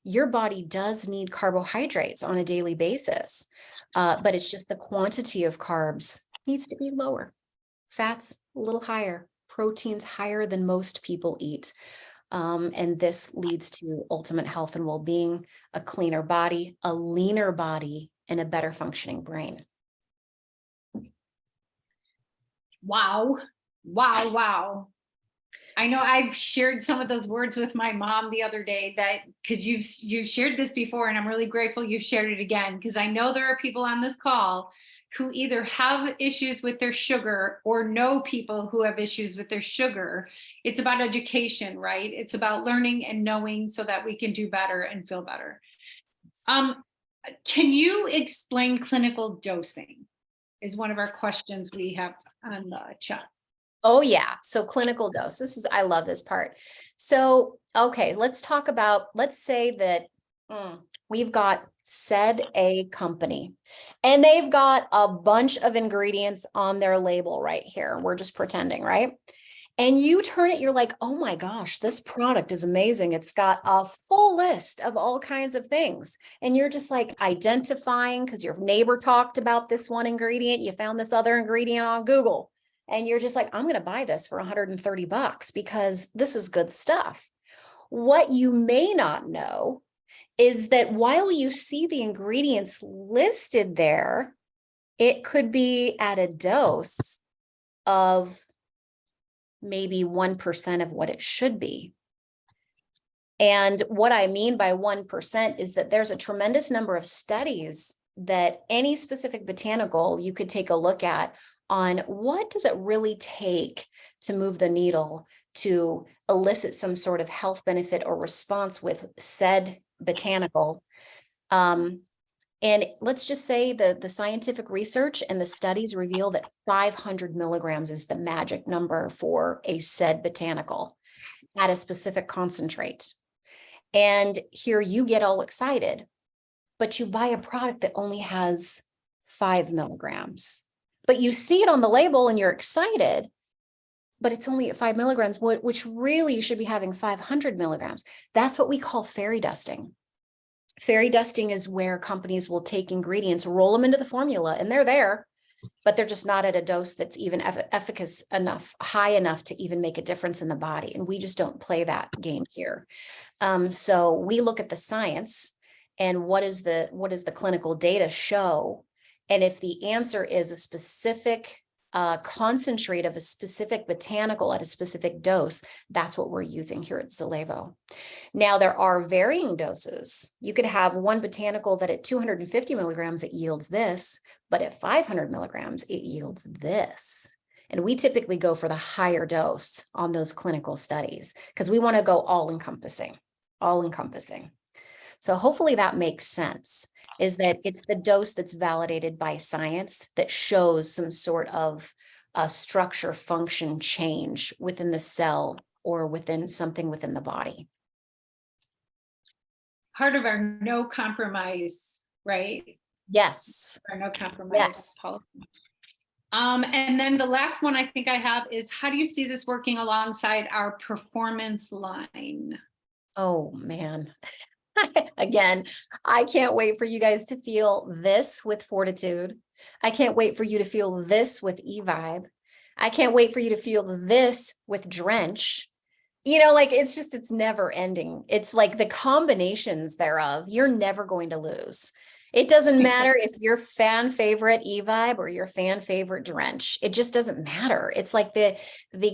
Your body does need carbohydrates on a daily basis. But it's just the quantity of carbs needs to be lower. Fats a little higher, proteins higher than most people eat. And this leads to ultimate health and well-being, a cleaner body, a leaner body, and a better functioning brain. Wow. Wow. Wow. I know I've shared some of those words with my mom the other day, that because you've shared this before, and I'm really grateful you've shared it again, because I know there are people on this call who either have issues with their sugar or know people who have issues with their sugar. It's about education, right? It's about learning and knowing so that we can do better and feel better. Can you explain clinical dosing? Is one of our questions we have on the chat. Oh yeah. So clinical dose. I love this part. So, okay, let's say that we've got said a company and they've got a bunch of ingredients on their label right here. We're just pretending, right? And you turn it, you're like, oh my gosh, this product is amazing. It's got a full list of all kinds of things. And you're just like identifying because your neighbor talked about this one ingredient. You found this other ingredient on Google. And you're just like, I'm going to buy this for $130 because this is good stuff. What you may not know is that while you see the ingredients listed there, it could be at a dose of maybe 1% of what it should be. And what I mean by 1% is that there's a tremendous number of studies that any specific botanical you could take a look at on what does it really take to move the needle to elicit some sort of health benefit or response with said botanical. And let's just say the scientific research and the studies reveal that 500 milligrams is the magic number for a said botanical at a specific concentrate. And here you get all excited, but you buy a product that only has 5 milligrams. But you see it on the label and you're excited, but it's only at 5 milligrams, which really you should be having 500 milligrams. That's what we call fairy dusting. Fairy dusting is where companies will take ingredients, roll them into the formula, and they're there. but they're just not at a dose that's even efficacious enough, high enough to even make a difference in the body. And we just don't play that game here. So we look at the science and what does the clinical data show? And if the answer is a specific concentrate of a specific botanical at a specific dose, that's what we're using here at Zallevo. Now, there are varying doses. You could have one botanical that at 250 milligrams, it yields this, but at 500 milligrams, it yields this. And we typically go for the higher dose on those clinical studies because we want to go all encompassing. So hopefully that makes sense, is that it's the dose that's validated by science that shows some sort of structure function change within the cell or within something within the body. Part of our no compromise, right? Yes. Our no compromise Yes. policy. And then the last one I think I have is, how do you see this working alongside our performance line? Oh, man. Again, I can't wait for you guys to feel this with Fortitude. I can't wait for you to feel this with eVibe. I can't wait for you to feel this with Drench. You know, like it's never ending. It's like the combinations thereof, you're never going to lose. It doesn't matter if your fan favorite eVibe or your fan favorite Drench. It just doesn't matter. It's like the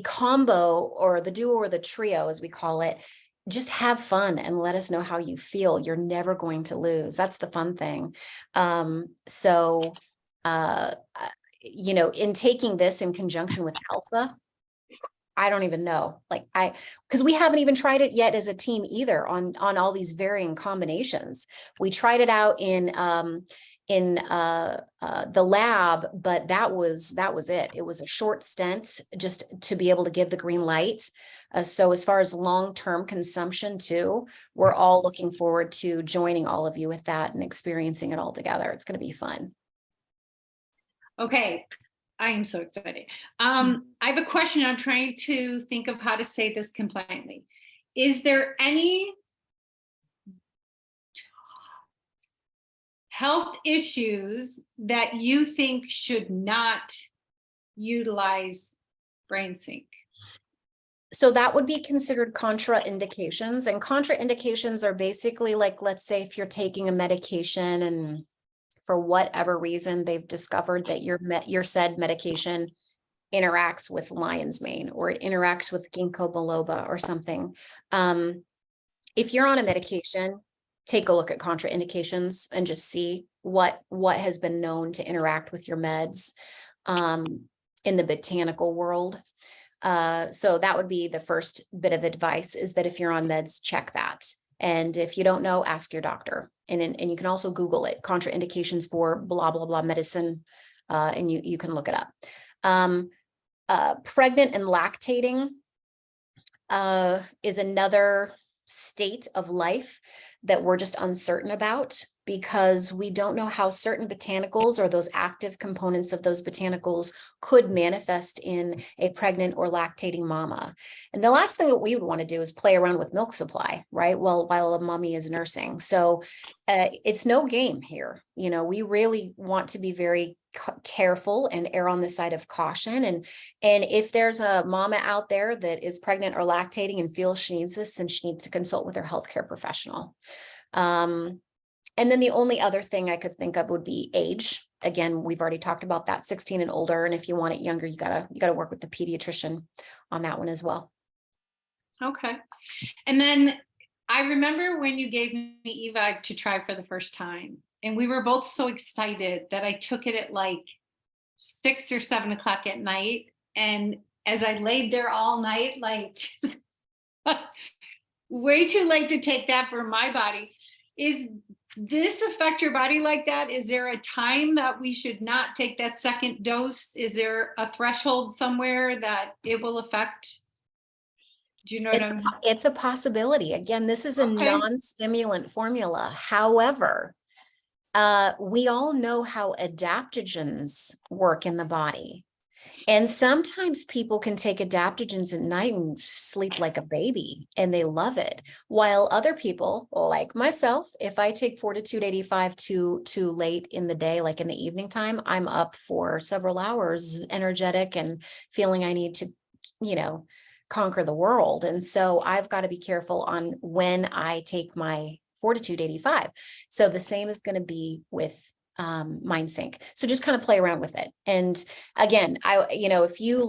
combo or the duo or the trio, as we call it. Just have fun and let us know how you feel. You're never going to lose. That's the fun thing. You know, in taking this in conjunction with Alpha, I don't even know, because we haven't even tried it yet as a team either on all these varying combinations. We tried it out in the lab, but that was it. It was a short stint just to be able to give the green light. So as far as long-term consumption too, we're all looking forward to joining all of you with that and experiencing it all together. It's going to be fun. Okay, I am so excited. I have a question. I'm trying to think of how to say this compliantly. Is there any health issues that you think should not utilize BrainSync? So that would be considered contraindications, and contraindications are basically like, let's say if you're taking a medication and for whatever reason they've discovered that your said medication interacts with lion's mane or it interacts with ginkgo biloba or something. If you're on a medication, take a look at contraindications and just see what has been known to interact with your meds in the botanical world. So that would be the first bit of advice, is that if you're on meds, check that. And if you don't know, ask your doctor. And you can also Google it, contraindications for blah, blah, blah medicine. And you can look it up. Pregnant and lactating is another state of life that we're just uncertain about, because we don't know how certain botanicals or those active components of those botanicals could manifest in a pregnant or lactating mama. And the last thing that we would want to do is play around with milk supply, right? Well, while a mommy is nursing. So it's no game here. You know, we really want to be very careful and err on the side of caution. And if there's a mama out there that is pregnant or lactating and feels she needs this, then she needs to consult with her healthcare professional. And then the only other thing I could think of would be age. Again, we've already talked about that, 16 and older. And if you want it younger, you gotta work with the pediatrician on that one as well. Okay. And then I remember when you gave me eVibe to try for the first time, and we were both so excited that I took it at like 6 or 7 o'clock at night. And as I laid there all night, like way too late to take that for my body. Is this affect your body like that? Is there a time that we should not take that second dose? Is there a threshold somewhere that it will affect? Do you know what I mean? It's a possibility. Again, this is a non-stimulant formula. However, we all know how adaptogens work in the body. And sometimes people can take adaptogens at night and sleep like a baby and they love it. While other people like myself, if I take Fortitude 85 too late in the day, like in the evening time, I'm up for several hours, energetic and feeling I need to, conquer the world. And so I've got to be careful on when I take my Fortitude 85. So the same is going to be with MindSync. So just kind of play around with it. And again, if you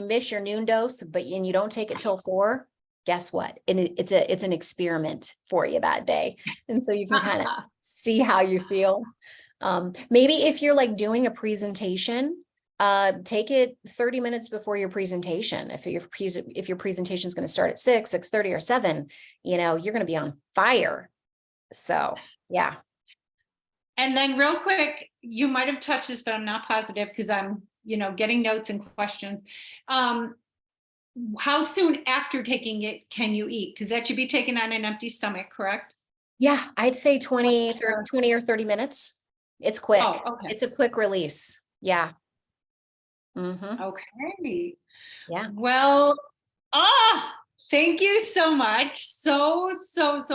miss your noon dose, and you don't take it till 4, guess what? And it's an experiment for you that day. And so you can kind of see how you feel. Maybe if you're like doing a presentation, take it 30 minutes before your presentation. If your presentation is going to start at 6, 6:30 or 7, you're going to be on fire. So, yeah. And then real quick, you might have touched this, but I'm not positive because I'm, getting notes and questions. How soon after taking it can you eat? Because that should be taken on an empty stomach, correct? Yeah, I'd say 20 or 30 minutes. It's quick. Oh, okay. It's a quick release. Yeah. Mm-hmm. Okay. Yeah. Well, thank you so much. So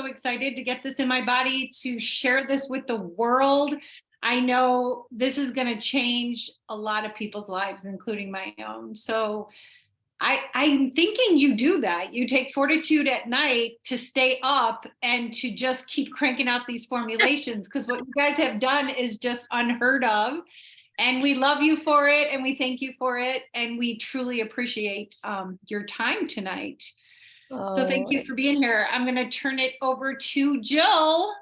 excited to get this in my body, to share this with the world. I know this is going to change a lot of people's lives, including my own. So I'm thinking you do that. You take Fortitude at night to stay up and to just keep cranking out these formulations, because what you guys have done is just unheard of. And we love you for it, and we thank you for it, and we truly appreciate your time tonight. So thank you for being here. I'm going to turn it over to Jill.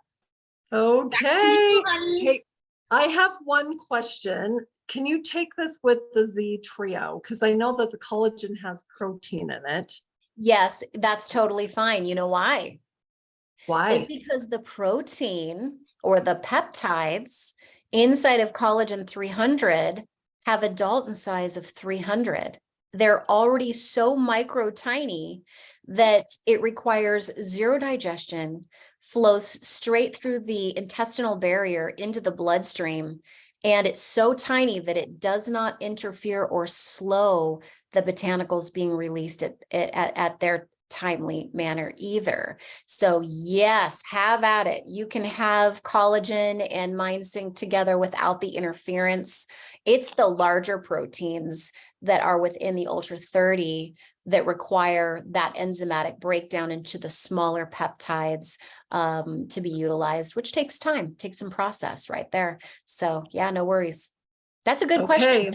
Okay. Hey, I have one question. Can you take this with the Z Trio? Because I know that the collagen has protein in it. Yes, that's totally fine. You know why? Why? It's because the protein or the peptides inside of collagen 300 have a Dalton size of 300. They're already so micro tiny that it requires zero digestion, flows straight through the intestinal barrier into the bloodstream. And it's so tiny that it does not interfere or slow the botanicals being released at their timely manner either. So yes, have at it. You can have collagen and MindSync together without the interference. It's the larger proteins that are within the Ultra 30 that require that enzymatic breakdown into the smaller peptides to be utilized, which takes time, takes some process right there. So yeah, no worries. That's a good question.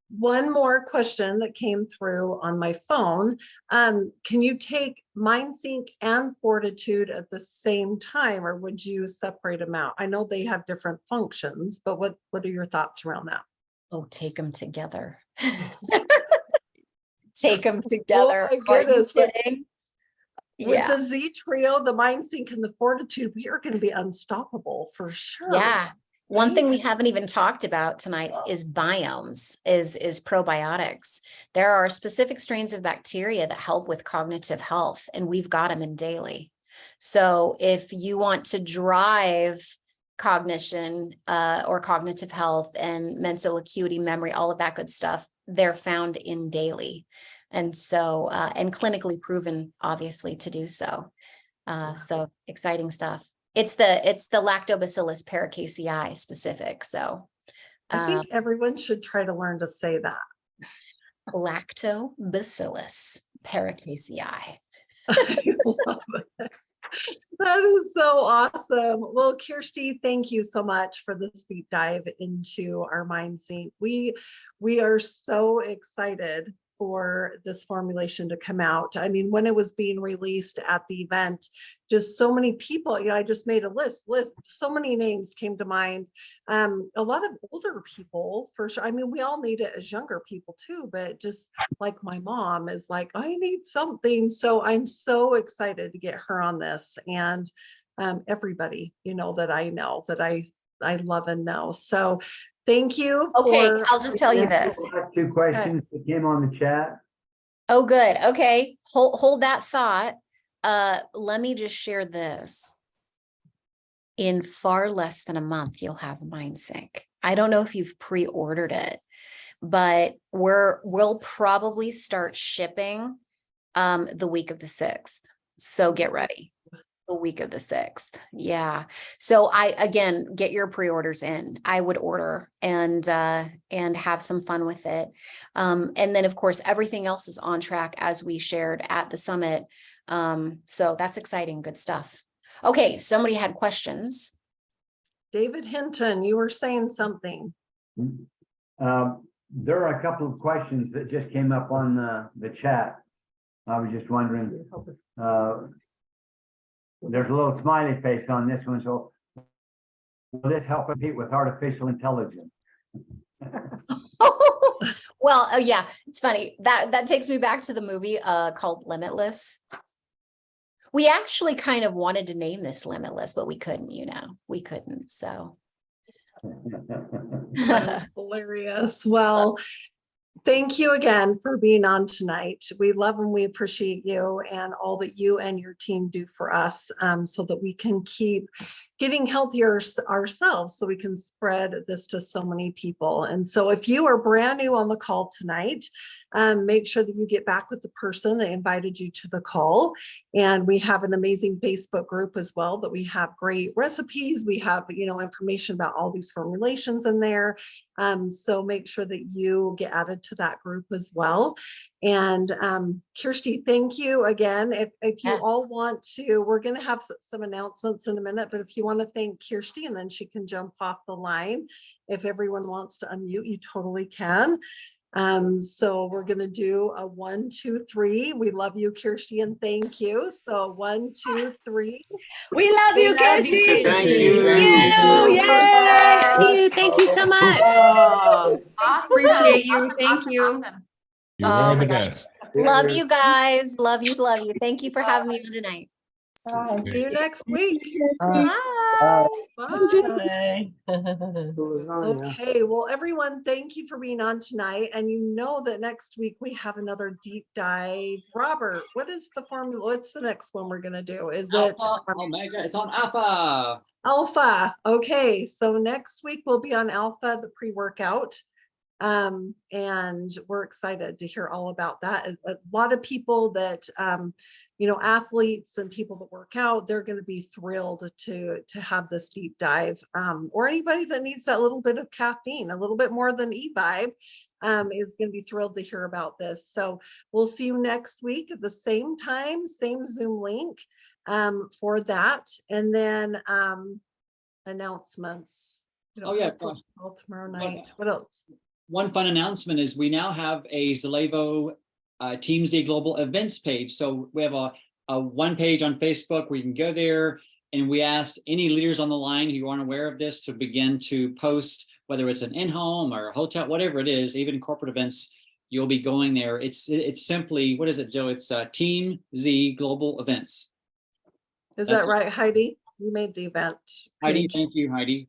One more question that came through on my phone. Can you take MindSync and Fortitude at the same time, or would you separate them out? I know they have different functions, but what are your thoughts around that? Oh, take them together. Take them together. Oh my goodness. With Yeah. the Z Trio, the MindSync and the Fortitude, we are going to be unstoppable for sure. Yeah. One thing we haven't even talked about tonight is biomes, is probiotics. There are specific strains of bacteria that help with cognitive health, and we've got them in daily. So if you want to drive cognition or cognitive health and mental acuity, memory, all of that good stuff, they're found in daily. And so, and clinically proven, obviously, to do so. So exciting stuff. It's the Lactobacillus paracasei specific. So I think everyone should try to learn to say that. Lactobacillus paracasei. I love it. That is so awesome. Well, Kjersti, thank you so much for this deep dive into our MindSync. We are so excited for this formulation to come out. I mean, when it was being released at the event, just so many people, I just made a list, so many names came to mind. A lot of older people for sure. I mean, we all need it as younger people too, but just like my mom is like, I need something. So I'm so excited to get her on this, and everybody, that I know, that I love and know. So thank you. Okay, I'll just tell you this. 2 questions that came on the chat. Oh, good. Okay, hold that thought. Let me just share this. In far less than a month, you'll have MindSync. I don't know if you've pre-ordered it, but we'll probably start shipping the week of the 6th. So get ready. The week of the 6th. Yeah. So again, get your pre-orders in. I would order and have some fun with it. And then of course, everything else is on track as we shared at the summit. So that's exciting. Good stuff. Okay. Somebody had questions. David Hinton, you were saying something. There are a couple of questions that just came up on the chat. I was just wondering, there's a little smiley face on this one. So will this help compete with artificial intelligence? Well, yeah, it's funny. That takes me back to the movie called Limitless. We actually kind of wanted to name this Limitless, but we couldn't, we couldn't. So That's hilarious. Well, thank you again for being on tonight. We love and we appreciate you and all that you and your team do for us, so that we can keep getting healthier ourselves, so we can spread this to so many people. And so if you are brand new on the call tonight, make sure that you get back with the person that invited you to the call. And we have an amazing Facebook group as well, but we have great recipes. We have, information about all these formulations in there. So make sure that you get added to that group as well. And Kjersti, thank you again. If you all want to, we're going to have some announcements in a minute, but if you want to thank Kjersti and then she can jump off the line. If everyone wants to unmute, you totally can. So we're going to do a 1, 2, 3. We love you, Kjersti, and thank you. So 1, 2, 3. We love you, Kjersti. Thank you. Yay. Thank you so much. Awesome. Appreciate you. Thank you. You are my the gosh. best. Love you guys. Love you. Love you. Thank you for having me on tonight. See you next week. Bye. Bye. Okay, well, everyone, thank you for being on tonight. And you know that next week we have another deep dive. Robert, what is the formula? What's the next one we're going to do? Is it Omega? It's on Alpha. Alpha? Okay, so next week we'll be on Alpha, the pre-workout. And we're excited to hear all about that. A lot of people that, athletes and people that work out, they're going to be thrilled to have this deep dive, or anybody that needs that little bit of caffeine, a little bit more than e-vibe, is going to be thrilled to hear about this. So we'll see you next week at the same time, same Zoom link, for that. And then, announcements. Tomorrow night. What else? One fun announcement is we now have a Zallevo Team Z Global Events page. So we have a one page on Facebook where you can go there, and we asked any leaders on the line who aren't aware of this to begin to post, whether it's an in-home or a hotel, whatever it is, even corporate events, you'll be going there. It's simply, what is it, Joe? It's Team Z Global Events. Is that right, Heidi? You made the event Heidi, page. thank you, Heidi.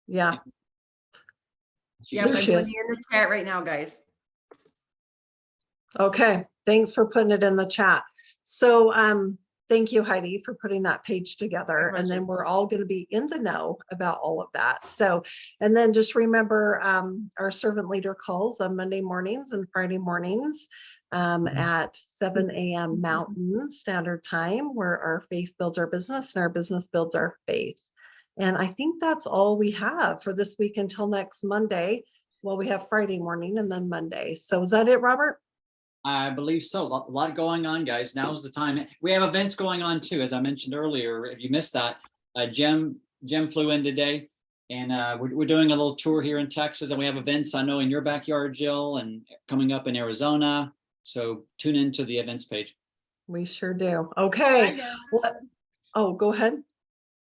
Yeah. Yeah, I'm putting it in the chat right now, guys. Okay, thanks for putting it in the chat. So thank you, Heidi, for putting that page together. And then we're all going to be in the know about all of that. So, and then just remember our servant leader calls on Monday mornings and Friday mornings at 7 a.m. Mountain Standard Time, where our faith builds our business and our business builds our faith. And I think that's all we have for this week until next Monday. Well, we have Friday morning and then Monday. So is that it, Robert? I believe so. A lot going on, guys. Now's the time. We have events going on too, as I mentioned earlier. If you missed that, Jim flew in today, and we're doing a little tour here in Texas, and we have events I know in your backyard, Jill, and coming up in Arizona. So tune into the events page. We sure do. Okay. Oh, go ahead.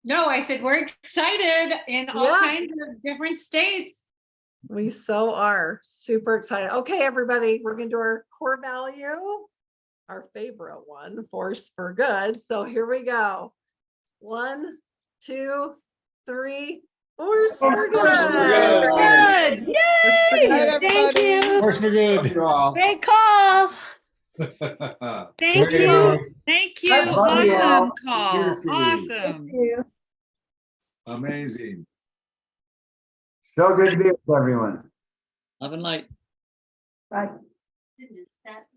No, I said we're excited in all kinds of different states. We so are super excited. Okay, everybody, we're going to do our core value, our favorite one, force for good. So here we go. 1, 2, 3. Force for good. Good. Yay. Thank you. Force for good. Great call. Thank you. Thank you. Love you all. Awesome call. Awesome. Amazing. So good to be with everyone. Love and light. Bye. Goodness, that